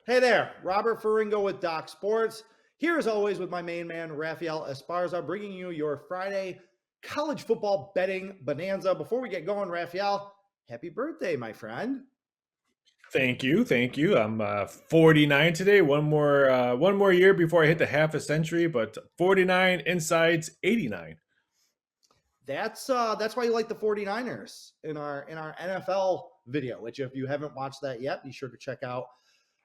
Hey there, Robert Ferringo with Doc Sports. Here, as always, with my main man, Raphael Esparza, bringing you your Friday college football betting bonanza. Before we get going, Raphael, happy birthday, my friend. Thank you, thank you. I'm 49 today. One more year before I hit the half a century, but 49 insides 89. That's why you like the 49ers in our NFL video, which if you haven't watched that yet, be sure to check out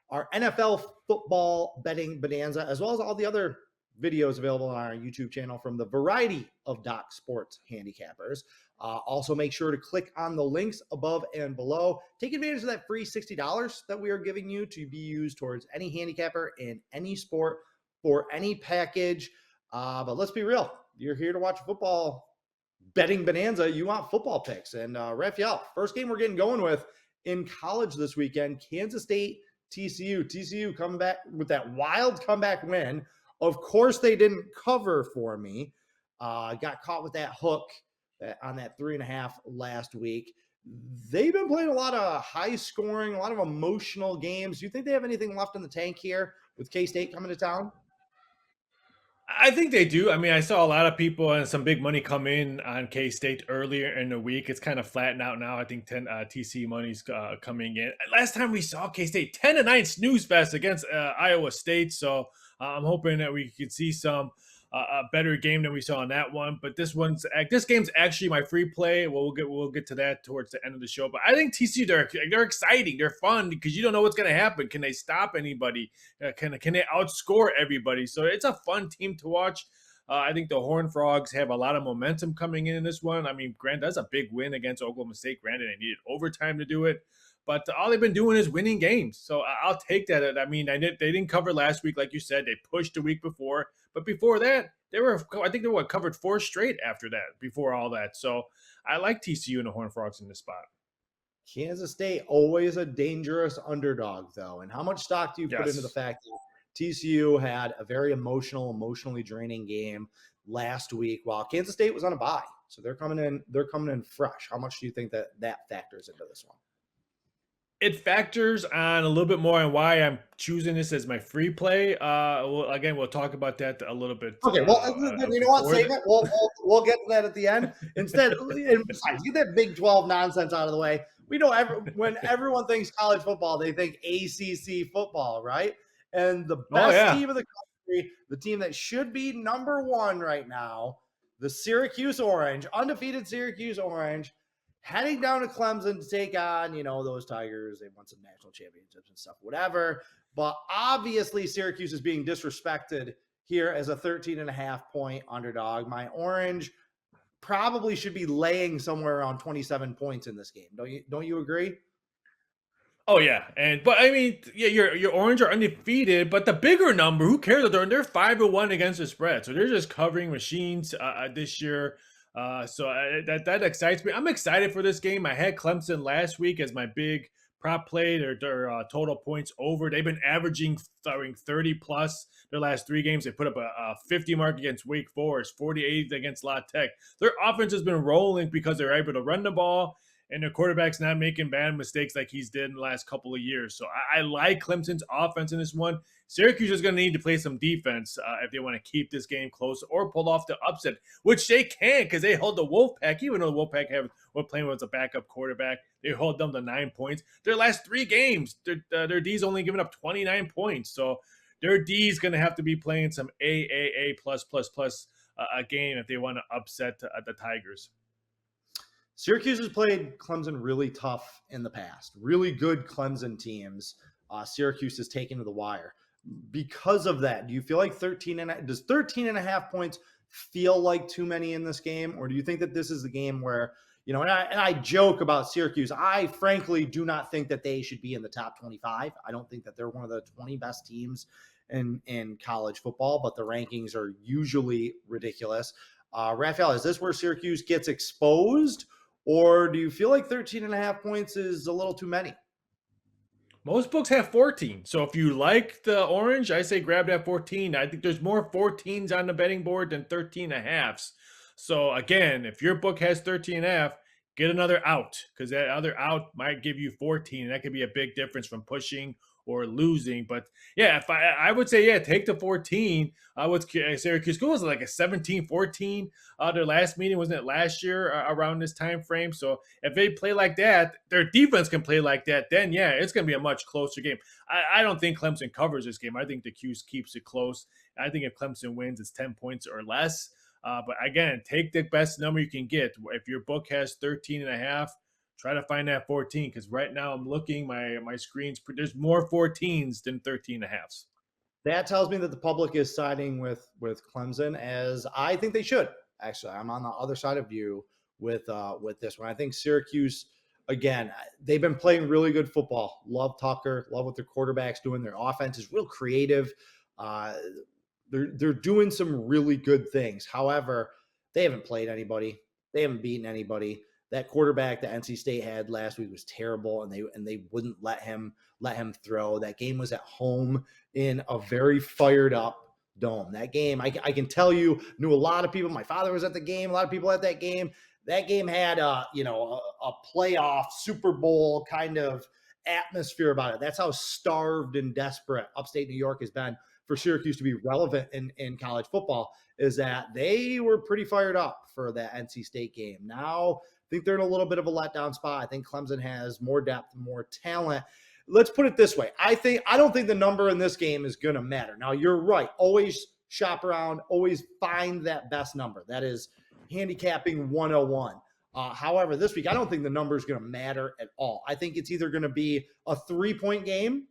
our NFL football betting bonanza, as well as all the other videos available on our YouTube channel from the variety of Doc Sports handicappers. Also, make sure to click on the links above and below. Take advantage of that free $60 that we are giving you to be used towards any handicapper in any sport for any package. But let's be real. You're here to watch football betting bonanza. You want football picks. And Raphael, first game we're getting going with in college this weekend, Kansas State TCU. TCU coming back with that wild comeback win. Of course, they didn't cover for me. Got caught with that hook on that 3.5 last week. They've been playing a lot of high scoring, a lot of emotional games. Do you think they have anything left in the tank here with K-State coming to town? I think they do. I mean, I saw a lot of people and some big money come in on K State earlier in the week. It's kind of flattened out now. I think 10 TC money's coming in. Last time we saw K State 10-9 snooze fest against Iowa State. So I'm hoping that we could see some a better game than we saw in that one. But this game's actually my free play. We'll get to that towards the end of the show. But I think TC they're exciting. They're fun because you don't know what's going to happen. Can they stop anybody? Can they outscore everybody? So it's a fun team to watch. I think the Horned Frogs have a lot of momentum coming in this one. I mean, granted, that's a big win against Oklahoma State. Granted, they needed overtime to do it. But all they've been doing is winning games. So I'll take that. I mean, they didn't cover last week, like you said. They pushed the week before. But before that, I think they were covered 4 straight after that, before all that. So I like TCU and the Horned Frogs in this spot. Kansas State, always a dangerous underdog, though. And how much stock do you put into the Yes. fact that TCU had a very emotionally draining game last week while Kansas State was on a bye? So they're coming in fresh. How much do you think that factors into this one? It factors on a little bit more on why I'm choosing this as my free play. We'll talk about that a little bit Okay, well, then you know what? before Save that. it. We'll get to that at the end. Instead, and besides, get that Big 12 nonsense out of the way. We know when everyone thinks college football, they think ACC football, right? And the Oh, best yeah. team of the country, the team that should be number one right now, the Syracuse Orange, undefeated Syracuse Orange, heading down to Clemson to take on, those Tigers. They won some national championships and stuff, whatever. But obviously, Syracuse is being disrespected here as a 13.5 point underdog. My Orange probably should be laying somewhere around 27 points in this game. Don't you agree? Oh yeah, but I mean, yeah, your Orange are undefeated, but the bigger number, who cares? They're 5-1 against the spread, so they're just covering machines this year. That excites me. I'm excited for this game. I had Clemson last week as my big prop play. Their total points over. They've been averaging throwing 30 plus their last 3 games. They put up a 50 mark against Wake Forest, 48 against La Tech. Their offense has been rolling because they're able to run the ball and the quarterback's not making bad mistakes like he's did in the last couple of years. So I like Clemson's offense in this one. Syracuse is going to need to play some defense if they want to keep this game close or pull off the upset, which they can because they held the Wolfpack, even though the Wolfpack were playing with a backup quarterback. They held them to 9 points. Their last 3 games, their D's only given up 29 points. So their D is going to have to be playing some AAA plus a game if they want to upset the Tigers. Syracuse has played Clemson really tough in the past. Really good Clemson teams. Syracuse has taken to the wire. Because of that, do you feel like does 13.5 points feel like too many in this game? Or do you think that this is the game where, and I joke about Syracuse. I frankly do not think that they should be in the top 25. I don't think that they're one of the 20 best teams in college football, but the rankings are usually ridiculous. Raphael, is this where Syracuse gets exposed? Or do you feel like 13.5 points is a little too many? Most books have 14. So if you like the orange, I say grab that 14. I think there's more 14s on the betting board than 13 and a halves. So again, if your book has 13 and a half, get another out because that other out might give you 14. And that could be a big difference from pushing or losing. But yeah, if I would say, yeah, take the 14 with Syracuse. School was like a 17-14. Their last meeting, wasn't it last year around this time frame? So if they play like that, their defense can play like that, then yeah, it's going to be a much closer game. I don't think Clemson covers this game. I think the Cuse keeps it close. I think if Clemson wins, it's 10 points or less. But again, take the best number you can get. If your book has 13.5, try to find that 14, because right now I'm looking, my screens, there's more 14s than 13.5s. That tells me that the public is siding with Clemson, as I think they should. Actually, I'm on the other side of you with this one. I think Syracuse, again, they've been playing really good football. Love Tucker, love what their quarterback's doing. Their offense is real creative. They're doing some really good things. However, they haven't played anybody. They haven't beaten anybody. That quarterback that NC State had last week was terrible, and they wouldn't let him throw. That game was at home in a very fired up dome. That game, I can tell you, knew a lot of people. My father was at the game. A lot of people at that game. That game had a playoff Super Bowl kind of atmosphere about it. That's how starved and desperate upstate New York has been for Syracuse to be relevant in college football, is that they were pretty fired up for that NC State game. Now, I think they're in a little bit of a letdown spot. I think Clemson has more depth, more talent. Let's put it this way. I don't think the number in this game is going to matter. Now, you're right. Always shop around. Always find that best number. That is handicapping 101. However, this week, I don't think the number is going to matter at all. I think it's either going to be a 3-point game,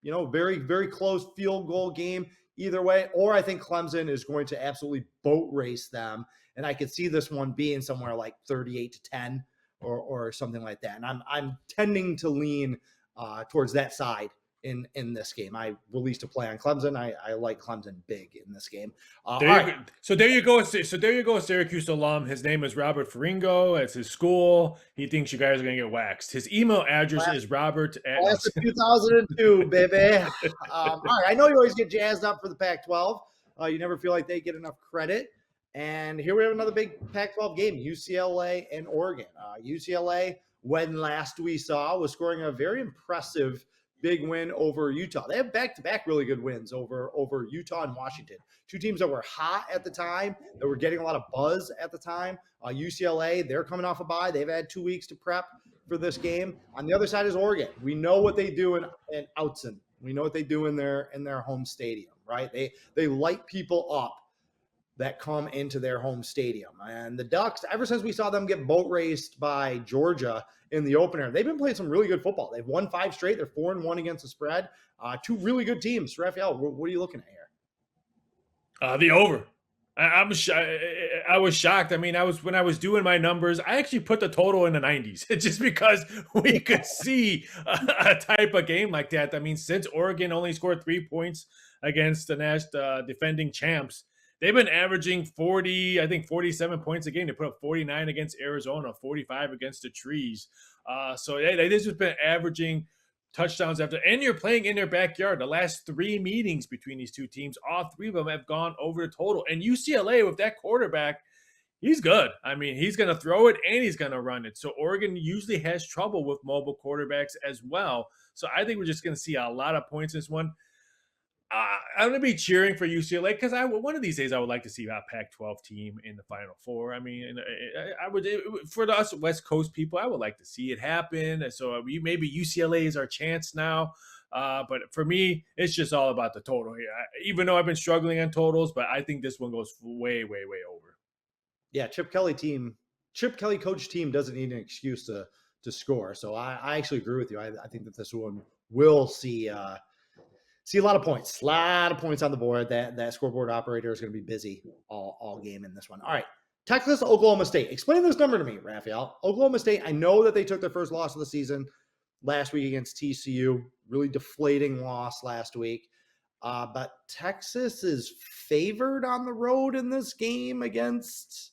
very, very close field goal game either way, or I think Clemson is going to absolutely boat race them. And I could see this one being somewhere like 38-10 or something like that. And I'm tending to lean towards that side in this game. I released a play on Clemson. I like Clemson big in this game. So there you go. So there you go, Syracuse alum. His name is Robert Ferringo. It's his school. He thinks you guys are going to get waxed. His email address is Robert. That's 2002, baby. All right. I know you always get jazzed up for the Pac-12. You never feel like they get enough credit. And here we have another big Pac-12 game, UCLA and Oregon. UCLA, when last we saw, was scoring a very impressive big win over Utah. They have back-to-back really good wins over Utah and Washington. Two teams that were hot at the time, that were getting a lot of buzz at the time. UCLA, they're coming off a bye. They've had 2 weeks to prep for this game. On the other side is Oregon. We know what they do in Autzen. We know what they do in their home stadium, right? They light people up that come into their home stadium. And the Ducks, ever since we saw them get boat raced by Georgia in the opener, they've been playing some really good football. They've won 5 straight. They're 4-1 against the spread. Two really good teams. Raphael, what are you looking at here? The over. I was shocked. I mean, when I was doing my numbers, I actually put the total in the 90s just because we could see a type of game like that. I mean, since Oregon only scored 3 points against the defending champs, they've been averaging 47 points a game. They put up 49 against Arizona, 45 against the Trees. So they've just been averaging touchdowns after, and you're playing in their backyard. The last 3 meetings between these two teams, all 3 of them have gone over the total. And UCLA, with that quarterback, he's good. I mean, he's going to throw it and he's going to run it. So Oregon usually has trouble with mobile quarterbacks as well. So I think we're just going to see a lot of points in this one. I'm going to be cheering for UCLA because one of these days I would like to see a Pac-12 team in the Final Four. I mean, I would, for us West Coast people, I would like to see it happen. So maybe UCLA is our chance now. But for me, it's just all about the total here. Even though I've been struggling on totals, but I think this one goes way, way, way over. Yeah, Chip Kelly coach team doesn't need an excuse to score. So I actually agree with you. I think that this one will see a lot of points on the board. That scoreboard operator is going to be busy all game in this one. All right, Texas, Oklahoma State. Explain this number to me, Raphael. Oklahoma State, I know that they took their first loss of the season last week against TCU. Really deflating loss last week. But Texas is favored on the road in this game against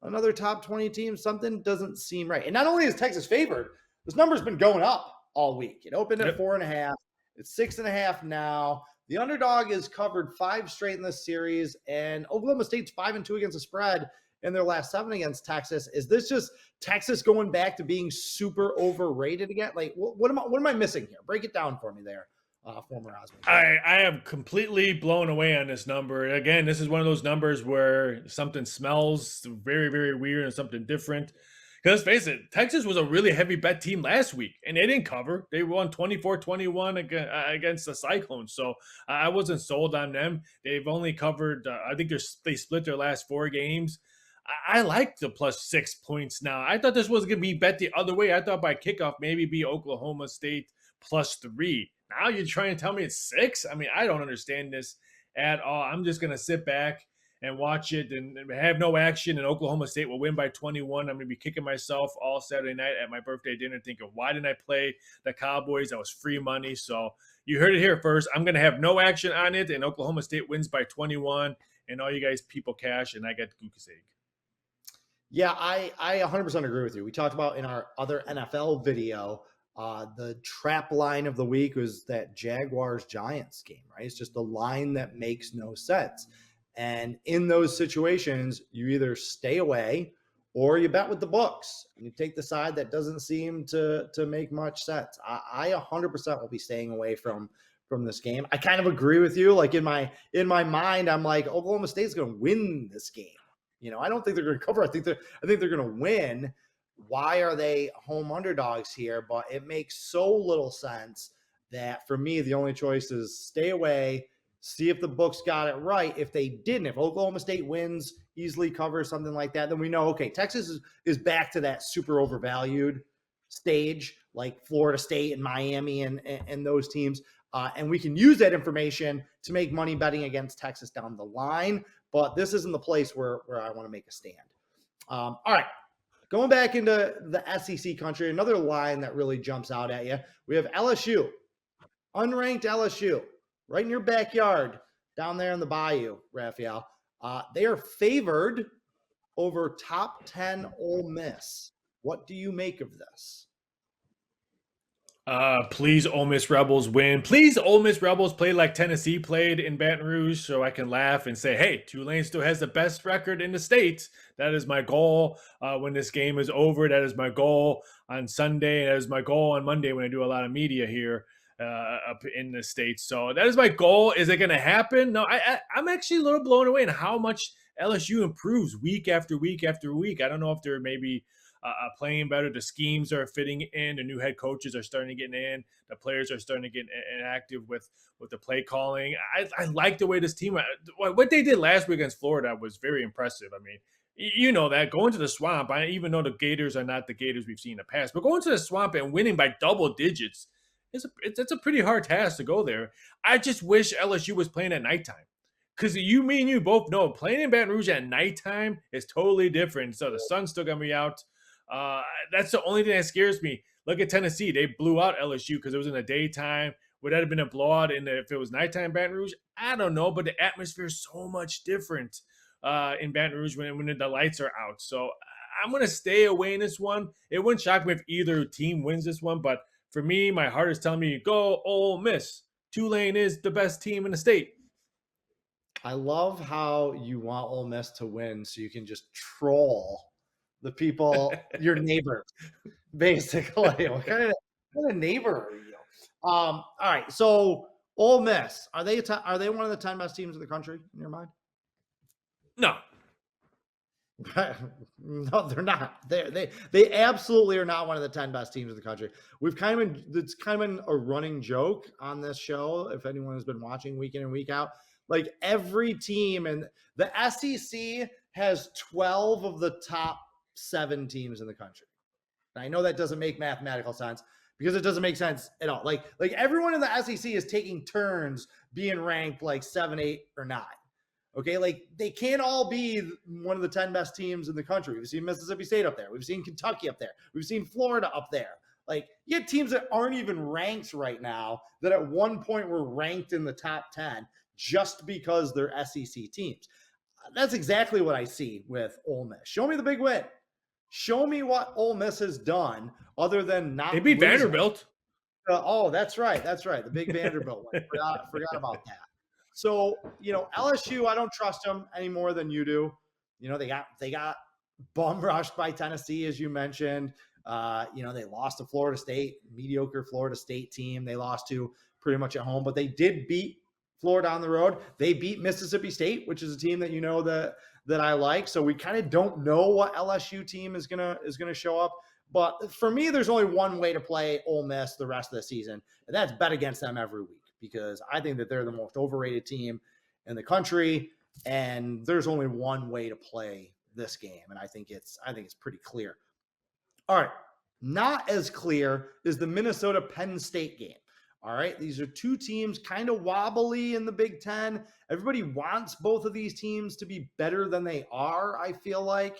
another top 20 team. Something doesn't seem right. And not only is Texas favored, this number's been going up all week. It opened at 4.5. It's 6.5 now. The underdog is covered 5 straight in this series, and Oklahoma State's 5-2 against the spread in their last 7 against Texas. Is this just Texas going back to being super overrated again? Like, what am I missing here? Break it down for me there former Osmond. I am completely blown away on this number. Again, this is one of those numbers where something smells very, very weird and something different. Because let's face it, Texas was a really heavy bet team last week, and they didn't cover. They won 24-21 against the Cyclones. So I wasn't sold on them. They've only covered, I think they split their last 4 games. I like the plus 6 points now. I thought this was going to be bet the other way. I thought by kickoff, maybe be Oklahoma State plus 3. Now you're trying to tell me it's 6? I mean, I don't understand this at all. I'm just going to sit back and watch it and have no action, and Oklahoma State will win by 21. I'm going to be kicking myself all Saturday night at my birthday dinner thinking, why didn't I play the Cowboys? That was free money. So you heard it here first. I'm going to have no action on it, and Oklahoma State wins by 21, and all you guys people cash, and I get Goose egg. Yeah, I 100% agree with you. We talked about in our other NFL video, the trap line of the week was that Jaguars-Giants game, right? It's just a line that makes no sense. And in those situations, you either stay away or you bet with the books. You take the side that doesn't seem to make much sense. I 100% will be staying away from this game. I kind of agree with you. Like in my mind, I'm like, Oklahoma State's going to win this game. I don't think they're going to cover. I think they're going to win. Why are they home underdogs here? But it makes so little sense that for me, the only choice is stay away, see if the books got it right. If they didn't, if Oklahoma State wins, easily covers, something like that, then we know, okay, Texas is back to that super overvalued stage like Florida State and Miami and those teams. And we can use that information to make money betting against Texas down the line. But this isn't the place where I want to make a stand. All right. Going back into the SEC country, another line that really jumps out at you. We have LSU, unranked LSU, right in your backyard down there in the bayou, Raphael. They are favored over top 10 Ole Miss. What do you make of this? Please, Ole Miss Rebels win. Please, Ole Miss Rebels play like Tennessee played in Baton Rouge so I can laugh and say, hey, Tulane still has the best record in the state. That is my goal when this game is over. That is my goal on Sunday. That is my goal on Monday when I do a lot of media here up in the States. So that is my goal. Is it going to happen? No, I'm actually a little blown away in how much LSU improves week after week after week. I don't know if they're maybe playing better. The schemes are fitting in. The new head coaches are starting to get in. The players are starting to get active with the play calling. I like the way this team, what they did last week against Florida was very impressive. I mean, you know that going to the swamp, even though the Gators are not the Gators we've seen in the past, but going to the swamp and winning by double digits, it's a pretty hard task to go there. I just wish LSU was playing at nighttime. Because me and you both know playing in Baton Rouge at nighttime is totally different. So the sun's still going to be out. That's the only thing that scares me. Look at Tennessee. They blew out LSU because it was in the daytime. Would that have been a blowout if it was nighttime Baton Rouge? I don't know, but the atmosphere is so much different in Baton Rouge when the lights are out. So I'm going to stay away in this one. It wouldn't shock me if either team wins this one, but for me, my heart is telling me, go Ole Miss. Tulane is the best team in the state. I love how you want Ole Miss to win so you can just troll the people, your neighbors, basically. What kind of neighbor are you? All right. So Ole Miss, are they one of the 10 best teams in the country in your mind? No. No, they're not. They absolutely are not one of the 10 best teams in the country. It's kind of been a running joke on this show. If anyone has been watching week in and week out, like every team, and the SEC has 12 of the top 7 teams in the country. And I know that doesn't make mathematical sense because it doesn't make sense at all. Like everyone in the SEC is taking turns being ranked like 7, 8, or 9. Okay, like they can't all be one of the 10 best teams in the country. We've seen Mississippi State up there. We've seen Kentucky up there. We've seen Florida up there. Like you have teams that aren't even ranked right now that at one point were ranked in the top 10 just because they're SEC teams. That's exactly what I see with Ole Miss. Show me the big win. Show me what Ole Miss has done other than not. They beat Vanderbilt. Oh, that's right. That's right. The big Vanderbilt one. Forgot about that. So, LSU, I don't trust them any more than you do. They got bum rushed by Tennessee, as you mentioned. They lost to Florida State, mediocre Florida State team. They lost to pretty much at home, but they did beat Florida on the road. They beat Mississippi State, which is a team that you know that I like. So we kind of don't know what LSU team is gonna show up. But for me, there's only one way to play Ole Miss the rest of the season, and that's bet against them every week, because I think that they're the most overrated team in the country, and there's only one way to play this game, and I think it's pretty clear. All right, not as clear is the Minnesota Penn State game. All right, these are two teams kind of wobbly in the Big Ten. Everybody wants both of these teams to be better than they are, I feel like.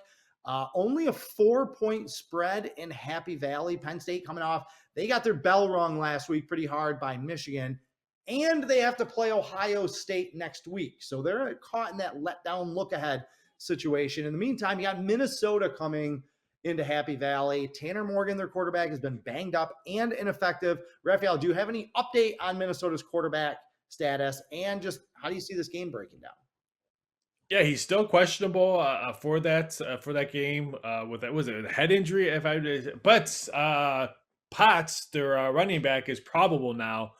Only a 4-point spread in Happy Valley. Penn State coming off. They got their bell rung last week pretty hard by Michigan, and they have to play Ohio State next week. So they're caught in that letdown look ahead situation. In the meantime, you got Minnesota coming into Happy Valley. Tanner Morgan, their quarterback, has been banged up and ineffective. Raphael, do you have any update on Minnesota's quarterback status, and just how do you see this game breaking down? Yeah, he's still questionable for that game with that, was it a head injury? But Potts, their running back, is probable now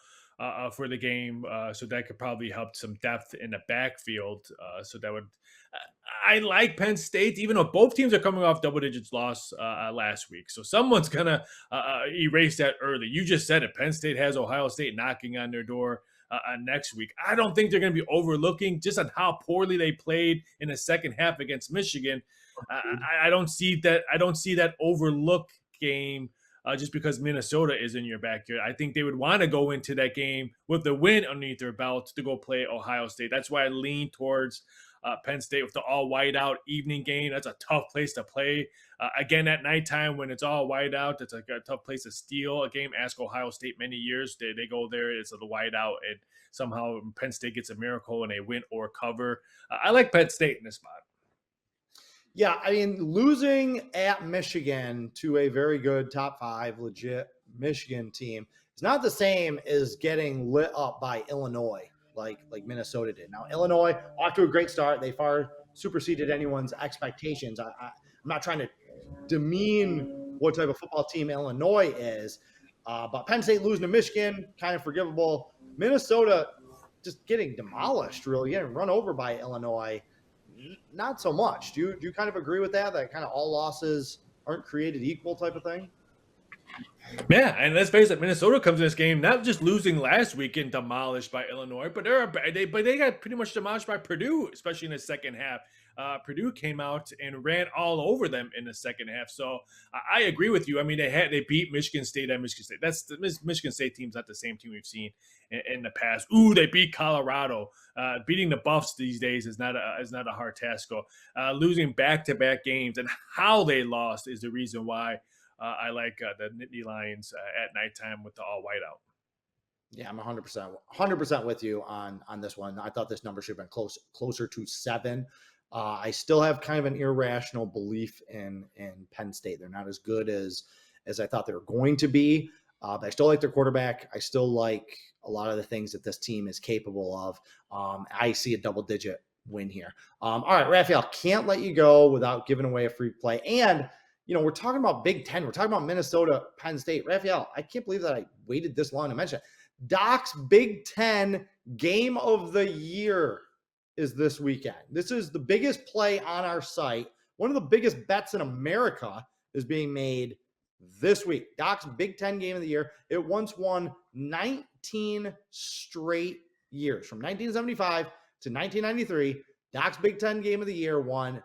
for the game, so that could probably help some depth in the backfield. So that would. I like Penn State, even though both teams are coming off double digits loss last week. So someone's gonna erase that early. You just said it. Penn State has Ohio State knocking on their door next week. I don't think they're going to be overlooking just on how poorly they played in the second half against Michigan. I don't see that. I don't see that overlook game just because Minnesota is in your backyard. I think they would want to go into that game with the win underneath their belt to go play Ohio State. That's why I lean towards Penn State with the all white out evening game. That's a tough place to play. Again, at nighttime when it's all white out, it's like a tough place to steal a game. Ask Ohio State many years. They go there, it's the white out, and somehow Penn State gets a miracle and they win or cover. I like Penn State in this spot. Yeah, I mean, losing at Michigan to a very good top 5 legit Michigan team is not the same as getting lit up by Illinois like Minnesota did. Now, Illinois off to a great start. They far superseded anyone's expectations. I'm not trying to demean what type of football team Illinois is, but Penn State losing to Michigan, kind of forgivable. Minnesota just getting demolished, really, getting run over by Illinois, not so much. Do you kind of agree with that? That kind of all losses aren't created equal type of thing? Yeah, and let's face it, Minnesota comes in this game not just losing last week and demolished by Illinois, but they got pretty much demolished by Purdue, especially in the second half. Purdue came out and ran all over them in the second half. So I agree with you. I mean, they beat Michigan State at Michigan State. That's the Michigan State team's not the same team we've seen in the past. Ooh, they beat Colorado. Beating the Buffs these days is not a hard task. Losing back-to-back games and how they lost is the reason why I like the Nittany Lions at nighttime with the all white out. Yeah, I'm 100% with you on this one. I thought this number should have been closer to 7. I still have kind of an irrational belief in Penn State. They're not as good as I thought they were going to be. But I still like their quarterback. I still like a lot of the things that this team is capable of. I see a double-digit win here. All right, Raphael, can't let you go without giving away a free play. And we're talking about Big Ten. We're talking about Minnesota, Penn State. Raphael, I can't believe that I waited this long to mention it. Doc's Big Ten Game of the Year is this weekend. This is the biggest play on our site. One of the biggest bets in America is being made this week. Doc's Big Ten Game of the Year. It once won 19 straight years. From 1975 to 1993, Doc's Big Ten Game of the Year won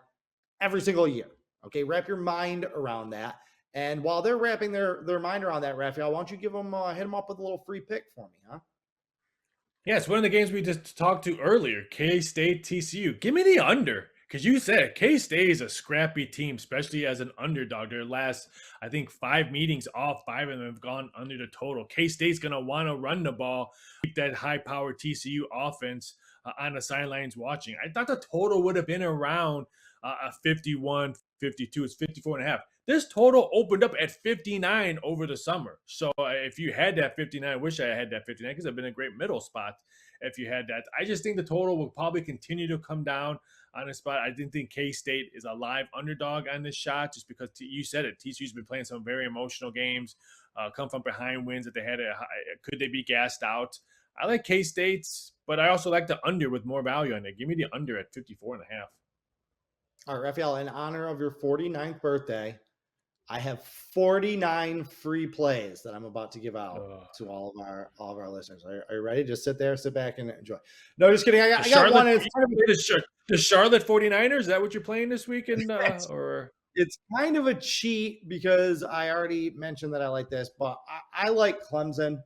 every single year. Okay, wrap your mind around that. And while they're wrapping their mind around that, Raphael, why don't you hit them up with a little free pick for me, huh? Yeah, it's one of the games we just talked to earlier, K-State, TCU. Give me the under, because you said K-State is a scrappy team, especially as an underdog. Their last, I think, 5 meetings, all 5 of them have gone under the total. K-State's going to want to run the ball, keep that high-powered TCU offense on the sidelines watching. I thought the total would have been around a 51, 52. It's 54.5. This total opened up at 59 over the summer. So if you had that 59, I wish I had that 59 because it'd been a great middle spot if you had that. I just think the total will probably continue to come down. on the spot. I didn't think K-State is a live underdog on this shot just because you said it. TCU's been playing some very emotional games, come from behind wins that they had. Could they be gassed out? I like K-State's, but I also like the under with more value on it. Give me the under at 54.5. All right, Raphael, in honor of your 49th birthday, I have 49 free plays that I'm about to give out to all of our listeners. Are you ready? Just sit back and enjoy. No, just kidding. I got one. The Charlotte 49ers, is that what you're playing this weekend? Or it's kind of a cheat because I already mentioned that I like this, but I like Clemson.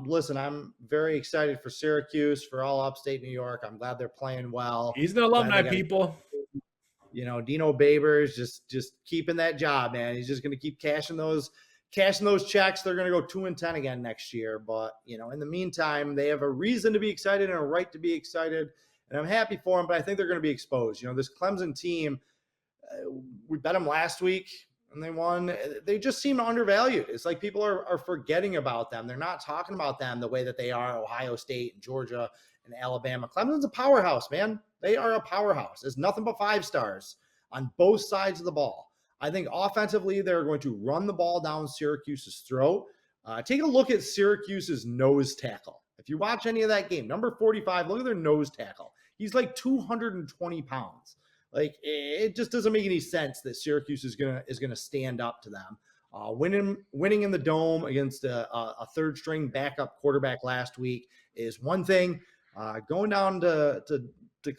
Listen, I'm very excited for Syracuse, for all upstate New York. I'm glad they're playing well. He's an alumni, people. Dino Babers just keeping that job, man. He's just going to keep cashing those checks. They're going to go 2-10 again next year. But, in the meantime, they have a reason to be excited and a right to be excited. And I'm happy for them, but I think they're going to be exposed. This Clemson team, we bet them last week and they won. They just seem undervalued. It's like people are forgetting about them. They're not talking about them the way that they are Ohio State and Georgia and Alabama. Clemson's a powerhouse, man. They are a powerhouse. It's nothing but 5 stars on both sides of the ball. I think offensively, they're going to run the ball down Syracuse's throat. Take a look at Syracuse's nose tackle. If you watch any of that game, number 45, look at their nose tackle. He's like 220 pounds. Like, it just doesn't make any sense that Syracuse is gonna stand up to them. Winning in the Dome against a third-string backup quarterback last week is one thing. Going down to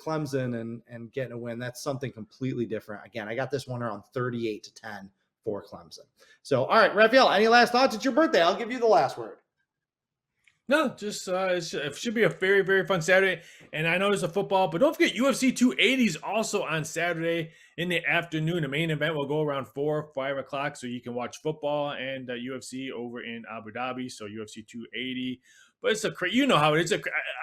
Clemson and getting a win, that's something completely different. Again, I got this one around 38-10 for Clemson. So, all right, Raphael, any last thoughts? It's your birthday. I'll give you the last word. No, just it should be a very, very fun Saturday. And I know there's a football, but don't forget UFC 280 is also on Saturday in the afternoon. The main event will go around 4 or 5 o'clock, so you can watch football and UFC over in Abu Dhabi. So UFC 280, but it's how it is.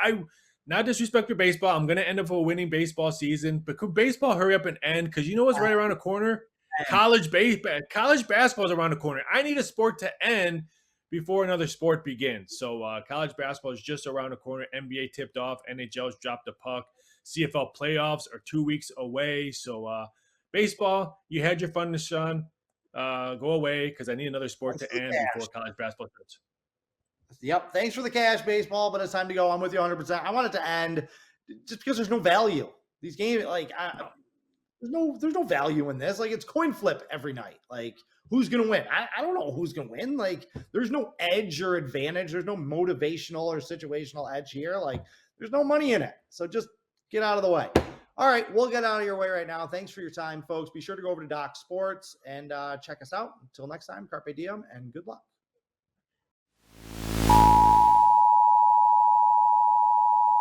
I not disrespect for baseball. I'm gonna end up with a winning baseball season, but could baseball hurry up and end? Because you know what's right around the corner? College basketball is around the corner. I need a sport to end before another sport begins. So college basketball is just around the corner. NBA tipped off. NHL's dropped the puck. CFL playoffs are 2 weeks away. So baseball, you had your fun, Sean. Go away because I need another sport to end before college basketball starts. Yep. Thanks for the cash, baseball, but it's time to go. I'm with you 100%. I want it to end just because there's no value. These games, there's no value in this. Like, it's coin flip every night. Like, who's going to win? I don't know who's going to win. Like, there's no edge or advantage. There's no motivational or situational edge here. Like, there's no money in it. So just get out of the way. All right, we'll get out of your way right now. Thanks for your time, folks. Be sure to go over to Doc Sports and check us out. Until next time, Carpe Diem and good luck.